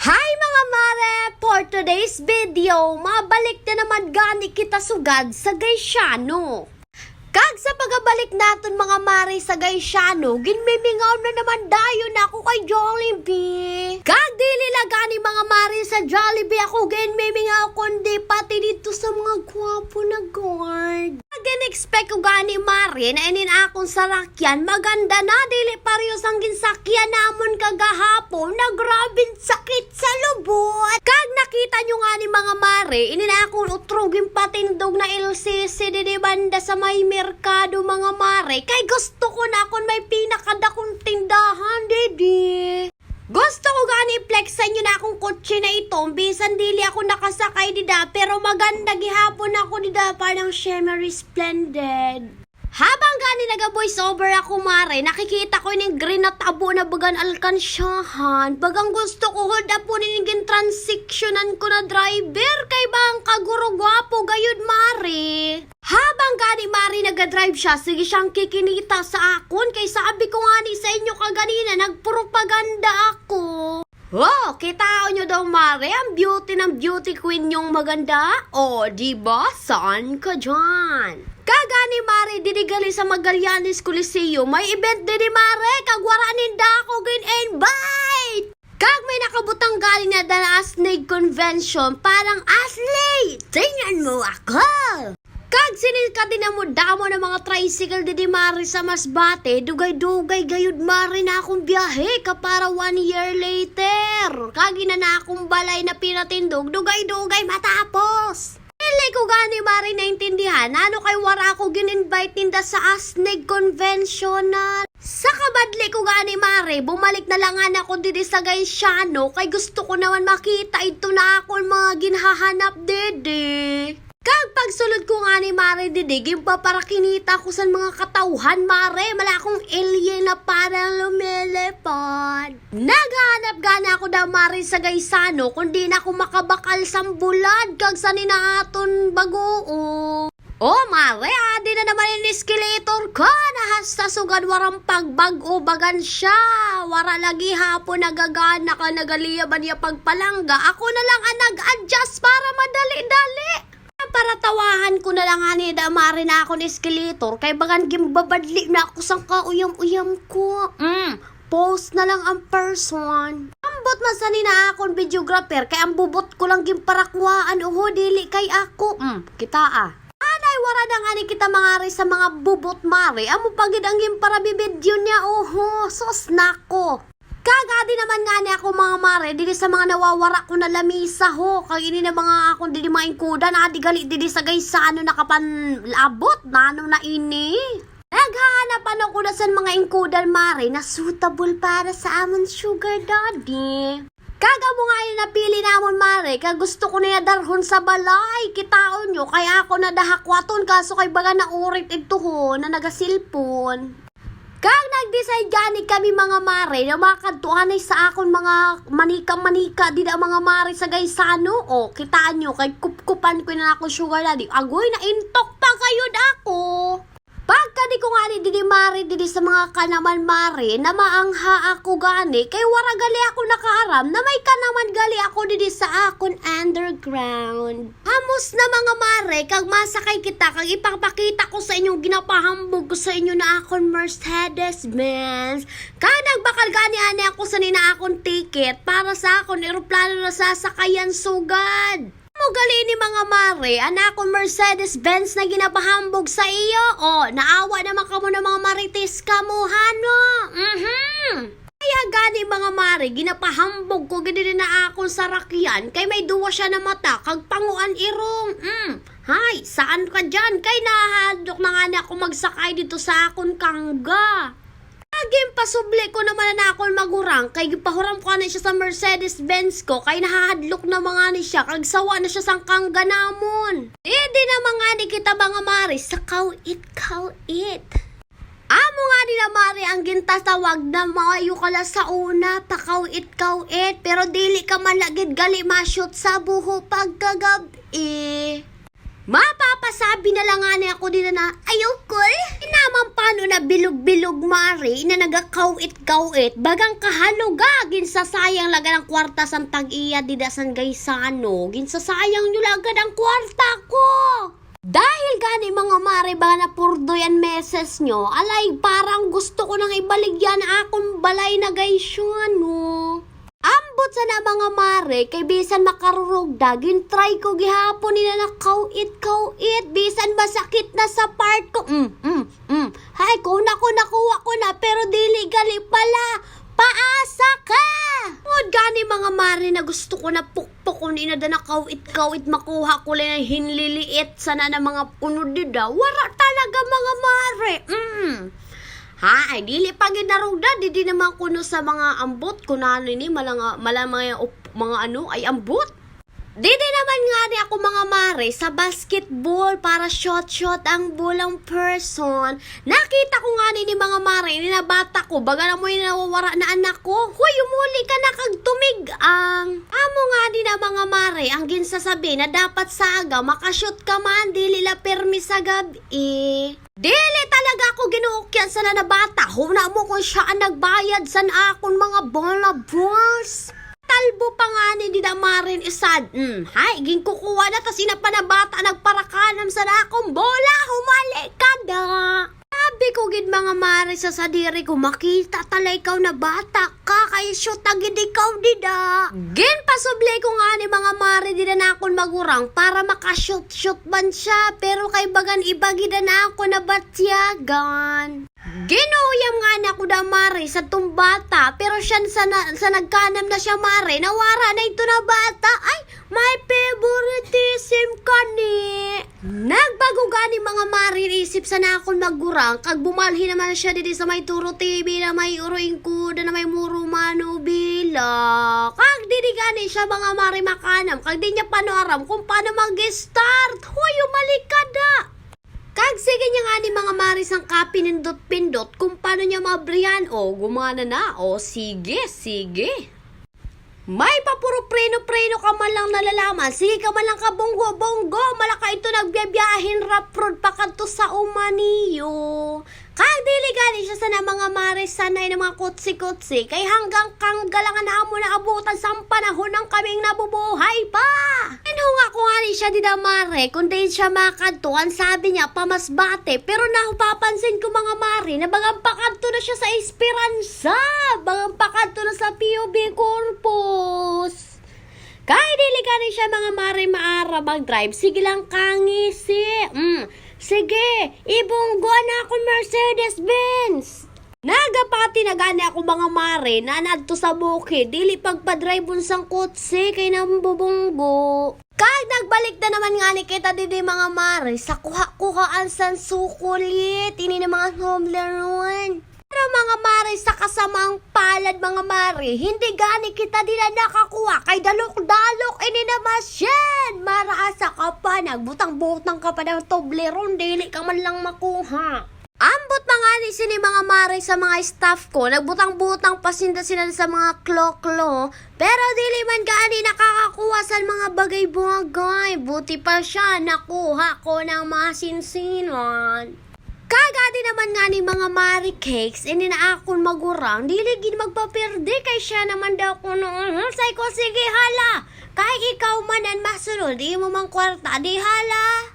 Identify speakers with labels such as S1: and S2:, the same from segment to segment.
S1: Hi mga mare! For today's video, mabalik na naman gani kita sugad sa Gaysiano. Kag sa pagabalik natin mga mare sa Gaysiano, ginmimingaw na naman dayon ako kay Jollibee. Kag dili la gani mga mare sa Jollibee ako ginmimingaw kundi pati dito sa mga gwapo na guard. Gin-expect ko gani mare na inin akong sarakyan maganda na dili parehas ang ginsakyan namon kagahapon na grabing sakit sa lubot. Kag nakita nyo nga ni mga mare inin akong utrogin patindog na LCC di banda sa may merkado mga mare kay gusto ko na akong may pinakadakong tindahan didi. Gusto ko gani i-flex sa inyo na akong kotse na ito. Bisan dili ako nakasakay dida pero maganda gihapon ako dida parang shimmery splendid. Habang gani naga-voice over ako mare, nakikita ko yung green na tabo na bagan alkansyahan. Bagang gusto ko hold up po ninigin transactionan ko na driver kay bang kaguro gwapo gayud mare. Habang gani mare naga-drive siya, sige siyang kikinita sa akon kay sabi ko nga ni sa inyo kaganina nagpropaganda ako. Oh, kita nyo daw mare, ang beauty ng beauty queen yung maganda. O, diba? Saan ka dyan? Kagani mare, dinigali sa Magallanes Coliseum. May event din mare, kagwara ninda ako gin-invite. Kag may nakabutang galing na dala Asnig Convention, parang Asley, tingnan mo ako. Kag sinilka din na mo damo ng mga tricycle di mare sa Masbate, dugay-dugay gayud mare na akong biyahe kapara 1 year later. Kag ina na akong balay na pinatindog, dugay-dugay matapos. Dili ko gani mare naintindihan, ano kay wara ako gin-invite ninda sa Asnig Conventional. Sa kabadli ko gani mare, bumalik na lang ako didi sa Gaysiano kay gusto ko naman makita ito na akong mga ginhahanap didi. Kag pagsulod ko nga ni mare didig, yung paparakinita ko sa mga katauhan mare, mala akong alien na parang lumilepad. Naghanap gana ako daw mare sa Gaysano, kundi na ako makabakal sambulad, kag sa ninaaton bagoong. Oh mare, adi na naman yung escalator ka, nahasta sugad warang pagbag-o bagan siya. Wara lagi hapon nagagana ka nagaliyaban niya pagpalangga, ako na lang ang nag-adjust para madali-dali. Para tawahan ko na lang ani da mare na ako ng escalator kay bagan gimbabadli na ako sang kauyam-uyam ko. Post na lang ang person. Ambot masani na akong videographer kay ang bubot ko lang gimparakwaan uho dili kay ako. Kita Anay wara na nga ni kita mangari sa mga bubot mare. Amo pagid ang gimpara-video niya uho. Sos nako. Kagadi naman nga ni ako mga mare, dili sa mga nawawara ko na lamisa ho. Kag ini na mga akong dili mga ingkuda na adi dili sa Gaysano nakapanlabot na ano na ini. Naghahanapan ako na sa mga ingkudan mare na suitable para sa amon sugar daddy. Kaga mo nga yung napili namon mare, kag gusto ko na darhon sa balay. Kitaon nyo, kaya ako na dahakwaton kaso kay baga na urit ito ho na nagasilpon. Kag nag-decide gani kami mga mare na makadtuan ay sa akon mga manika-manika di na mga mare sa Gaysano. O, kitaan nyo, kay kupkupan ko na ako sugar daddy. Agoy, na intok pa kayo ako. Pagka di ko nga di mare di sa mga kanaman mare na maangha ako gani kay wara gali ako nakaharam na may kanaman gali ako di sa akon underground. Hamos na mga mare kag masakay kita kag ipapakita ko sa inyo ginapahambog ko sa inyo na akon Mercedes-Benz. Kag nagbakal gani ani ako sa nina akon ticket para sa akon eroplano na sasakayan sugad. Mo gali ni mga mare, anak ko Mercedes-Benz na ginapahambog sa iyo. O, naawa naman ka mo ng mga marites ka mo, hano. Kaya gani mga mare, ginapahambog ko gini na akong sarakyan, kay may duwa siya na mata, kag panguan irong. Hay, saan ka dyan? Kay nahadok na nga na ako magsakay dito sa akong kangga. Aging pasubli ko naman na ako magurang kay gipahuram ko na siya sa Mercedes-Benz ko kay nahahadlok na mga ni siya kag sawa na siya sang kangga namon. Di na mga ni kita mga mare sa kawit. Amo nga ni na mare ang gintatawag na maayo kala sa una pakawit pero dili ka man lagid gali ma-shoot sa buho pagkagabi. Mapapasabi na lang nga ni ako din na ayoko naman paano na bilog-bilog mari na nagakawit-kawit bagang kahaluga ginsasayang laga ng kwarta sang tag-iya didasan gaysano ginsasayang nyo lagad ang kwarta ko. Dahil gani mga mare ba na purdoyan meses nyo, alay parang gusto ko nang ibaligyan akong balay na gaysano. Ambot sa na mga mare, kay bisan makarurugda, gintry ko gihapon nila na kawit, bisan masakit na sa part ko. Hay, kung nakuha ko na, pero dili gali pala. Paasa ka! Ngod gani mga mare na gusto ko na pukpok ko nina na kawit, makuha ko lang na hinliliit sana na mga punod dida. Wara talaga mga mare. Ha, ay dili pa ginarugda, di naman kuno sa mga ambot kunano ni malang mga ano ay ambot. Di naman nga ni ako mga mare sa basketball para shot ang bulang person. Nakita ko nga ni mga mare ni na bata ko baga na mo yung nawawara na anak ko. Huy, umuli ka na kag tumigang. Amo nga di na mga mare ang ginsasabi na dapat sa aga makashoot ka man dili la permi sa gabi. Dili talaga ako ginuukyan sa na bata. Huna mo kung siya ang nagbayad san akong mga bola balls. Talbo pa nga ni Didamarin isad. Hay, ginkukuha na tas inapanabata nagparakanam sa akong bola. Humali ka da. Sabi ko gid mga mare sa sadiri ko makita tala ikaw na bata ka kay shoot agid ikaw dida. Gin pasubli ko nga ni mga mare dida na akong magurang para makashoot ban siya pero kay bagan ibagi na ako na batyagan. Ginuyam nga na ako da mare sa tumbata pero siya sa nagkanam na siya mare nawara na ito na bata. Ay, my favoritism ka ni. Nagbago gani mga mare isip sa na akong magurang kag bumalhi naman siya dito sa may Turo TV na may uruing kuda na may muro manubila. Kag didi gani siya mga mare makanam kag di niya panoaram kung paano mag-start. Huy, umalikada. Kag sige niya nga ni mga maris ang kapinindot-pindot kung paano niya mabriyan. O, gumana na. O, sige. May papuro preno-preno ka man lang nalalaman. Sige ka man lang ka bonggo-bonggo. Malaka ito nagbiyabiyahin raprod pa kadto sa umaniyo. Kag dili gani siya sa na mga maris sanay na mga kutsi-kutsi. Kay hanggang kang galangan na amo na abutan sa panahon ng kaming nabubuhay pa. Nga ko nga siya di na mare, kung din siya makadtuan, sabi niya pamasbate, pero napapansin ko mga mare, na bagang pakadto na siya sa Esperanza, bagang pakadto na sa POB Corpus. Kahit dili ka rin siya mga mare maara mag-drive, sige lang kangisi. Sige, ibunggo na ako Mercedes-Benz. Nagapati na gani ako mga mare na nadto sa bukid, dili pagpadrive unsang kotse kay nambubunggo. Kahit nagbalik na naman nga ni kita didi mga mare sa kuha-kuhaan san sukulit, ini na mga Toblerone. Pero mga mare sa kasamaang palad mga mare, hindi gani kita dila nakakuha kay dalok-dalok ini na masyan. Marasa ka pa, nagbutang-butang ka pa ng Toblerone, dili ka man lang makuha. Ambot mga ni sini mga mare sa mga staff ko, nagbutang-butang pasinda sila sa mga kloklo, pero dili man gaani nakakakuha sa mga bagay-bagay. Buti pa siya nakuha ko ng mga sinsinan. Kagadi naman nga ni mga mare cakes, ini na akong magurang, dili gid magpaperde kay siya naman daw ko noon. Say ko sige hala, kay ikaw manan masunod, di mo mang kwarta, di hala.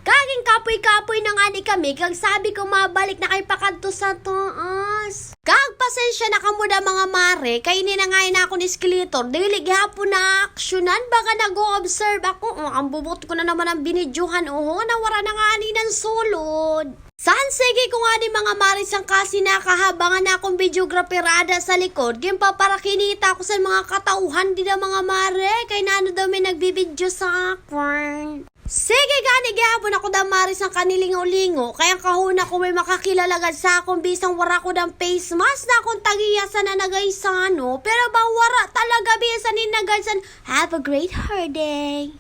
S1: Kaging kapoy-kapoy na nga ni kami, kag sabi ko mabalik na kay pakadto sa taas. Kag pasensya na kamuda mga mare, kay ninangayin ako ni skeletor, dili gihapon na aksyonan, baka nag-o-observe ako. Ang bubot ko na naman ang binidyohan, nawara na nga ni ng sulod. Saan sige ko nga ni mga maris ang kasi nakahabangan na akong videographer ada sa likod. Game pa para kinita ko sa mga katauhan din ang mga mare, kay nano daw may nagbibidyo sa akin. Sige gani gihapon ako da maris ang kanilingaw-lingo, kaya kahuna ko may makakilalagan sa akong bisang wara ko dang face mask na akong tagiyasan na nagaysano, pero bang wara talaga bisan ni nagaysan. Have a great her day.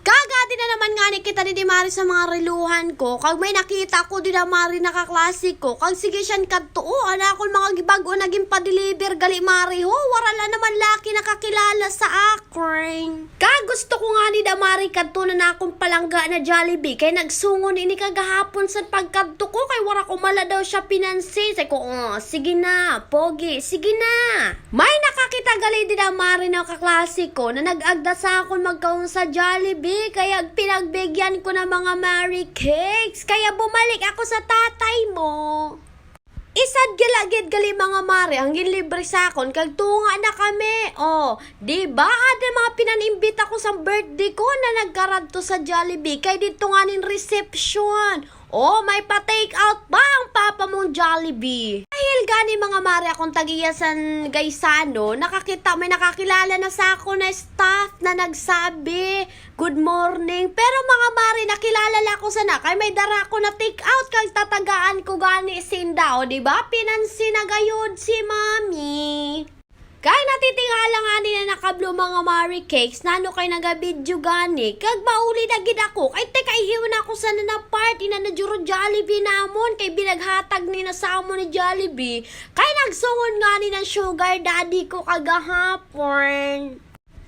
S1: Kagadi na naman nga ni kita ni Mari sa mga reluhan ko. Kag may nakita ko di na Mari nakaklase ko. Kag sige siyan kadto. Ana akong mga gibago naging pa-deliver gali Mari ho. Wala naman laki nakakilala sa akin. Kag gusto ko nga ni Damari kadto na akong palangga na Jollibee kay nagsungon ini kagahapon sa pagkadto ko kay wala ko mala daw siya pinansin. Say ko, sige na, pogi, sige na. May nakakita gali di Damari na kaklase ko na nag-agda sa akon magkaon sa Jollibee kaya pinagbigyan ko ng mga Mary Cakes. Kaya bumalik ako sa tatay mo. Isad gilagid gali mga mare ang ginlibre sa akon kag tunga na kami. Di ba ada mga pinanimbita ko sa birthday ko na nagkaradto sa Jollibee kay dito nga nin reception. May pa-take out ba ang papa mong Jollibee? Dahil gani mga mare akong tagiyasan Gaisano, may nakakilala na sa ako na staff na nagsabi, good morning. Pero mga mare, nakilala la ko sana kay may dara ko na take out kag tatagaan ko gani sinda, di ba? Pinansin na gayud si mami. Kay natitingala nga ni na nakablo mga Mary Cakes nano kay nagabidyo gani kag mauli na gid ako kay teka ihiwan ako sa na party na juro Jollibee namon kay binaghatag ni na sa amon ni Jollibee kay nagsungon nga ni ng sugar daddy ko kagahapon.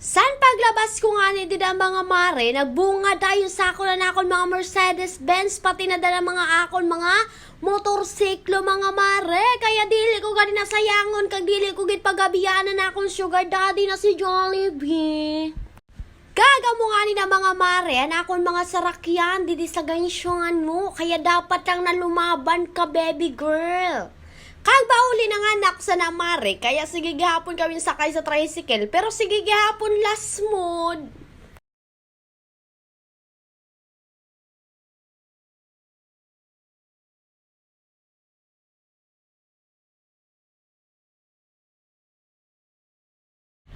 S1: San paglabas ko nga ni dida mga mare, nagbunga tayo sa ako na akon mga Mercedes-Benz, pati na dala mga akon mga motorsiklo mga mare. Kaya dili ko gani nasayangon, kag dili ko gid pagabiyanan na akong sugar daddy na si Jollibee. Kaga mo nga ni na mga mare, na akon mga sarakyan, didi sa gansyon mo, kaya dapat lang na lumaban ka baby girl. Kag bauli na nga anak sa namare, kaya sige gihapon kami sakay sa tricycle, pero sige gihapon last mood.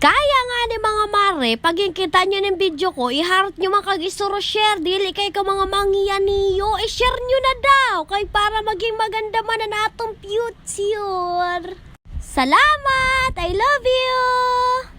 S1: Kaya nga ni mga mare, pag kita nyo ng video ko, i-heart nyo makag-isuro share, dili kay ka mga manghiyan niyo, i-share nyo na daw, kay para maging maganda man na natong future. Salamat! I love you!